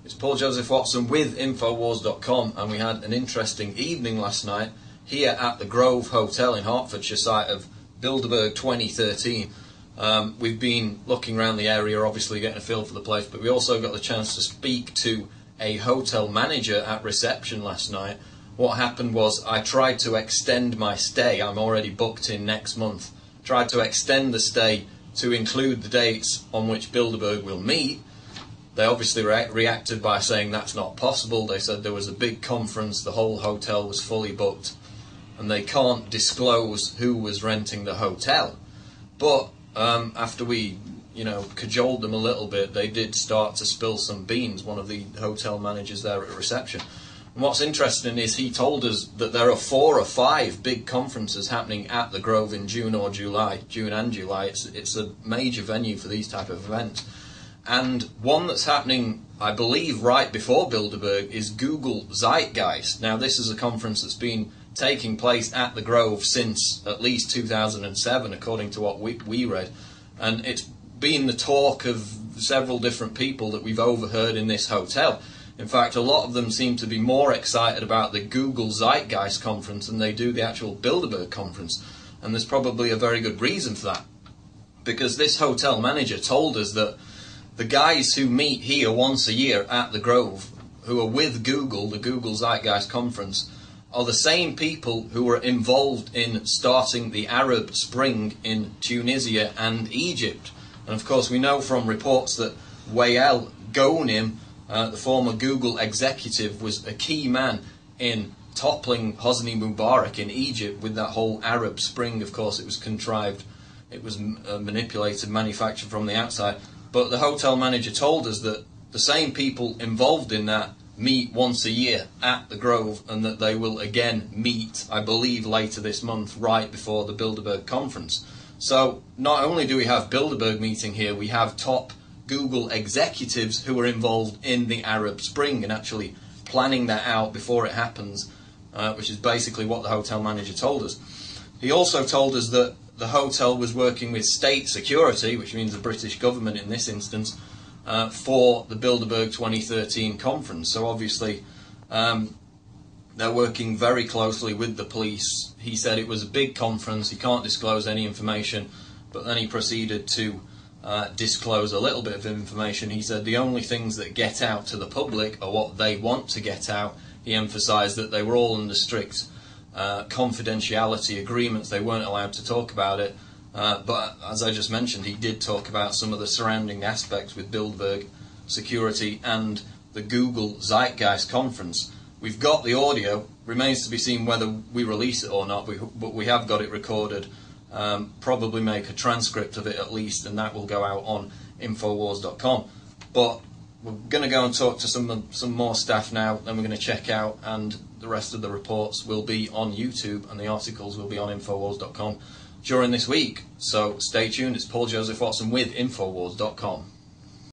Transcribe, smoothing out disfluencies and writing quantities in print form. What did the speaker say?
It's Paul Joseph Watson with Infowars.com, and we had an interesting evening last night here at the Grove Hotel in Hertfordshire, site of Bilderberg 2013. We've been looking around the area, obviously getting a feel for the place, but we also got the chance to speak to a hotel manager at reception last night. What happened was I tried to extend my stay. I'm already booked in next month. Tried to extend the stay to include the dates on which Bilderberg will meet. They obviously reacted by saying that's not possible. They said there was a big conference, the whole hotel was fully booked, and they can't disclose who was renting the hotel. But after we, cajoled them a little bit, they did start to spill some beans, one of the hotel managers there at reception. And what's interesting is he told us that there are 4 or 5 big conferences happening at the Grove in June and July. It's a major venue for these type of events. And one that's happening, I believe, right before Bilderberg is Google Zeitgeist. Now, this is a conference that's been taking place at the Grove since at least 2007, according to what we read. And it's been the talk of several different people that we've overheard in this hotel. In fact, a lot of them seem to be more excited about the Google Zeitgeist conference than they do the actual Bilderberg conference. And there's probably a very good reason for that. Because this hotel manager told us that the guys who meet here once a year at the Grove, who are with Google, the Google Zeitgeist conference, are the same people who were involved in starting the Arab Spring in Tunisia and Egypt. And of course we know from reports that Wael Ghonim, the former Google executive, was a key man in toppling Hosni Mubarak in Egypt with that whole Arab Spring. Of course it was contrived, it was manipulated, manufactured from the outside. But the hotel manager told us that the same people involved in that meet once a year at the Grove, and that they will again meet, I believe, later this month, right before the Bilderberg conference. So not only do we have Bilderberg meeting here, we have top Google executives who are involved in the Arab Spring and actually planning that out before it happens, which is basically what the hotel manager told us. He also told us that the hotel was working with state security, which means the British government in this instance, for the Bilderberg 2013 conference. So obviously they're working very closely with the police. He said it was a big conference, he can't disclose any information, but then he proceeded to disclose a little bit of information. He said the only things that get out to the public are what they want to get out. He emphasised that they were all under strict confidentiality agreements, they weren't allowed to talk about it. But as I just mentioned, he did talk about some of the surrounding aspects with Bilderberg security and the Google Zeitgeist conference. We've got the audio, remains to be seen whether we release it or not, but we have got it recorded. Probably make a transcript of it at least, and that will go out on Infowars.com. But we're going to go and talk to some more staff now, then we're going to check out, and the rest of the reports will be on YouTube and the articles will be on Infowars.com during this week. So stay tuned. It's Paul Joseph Watson with Infowars.com.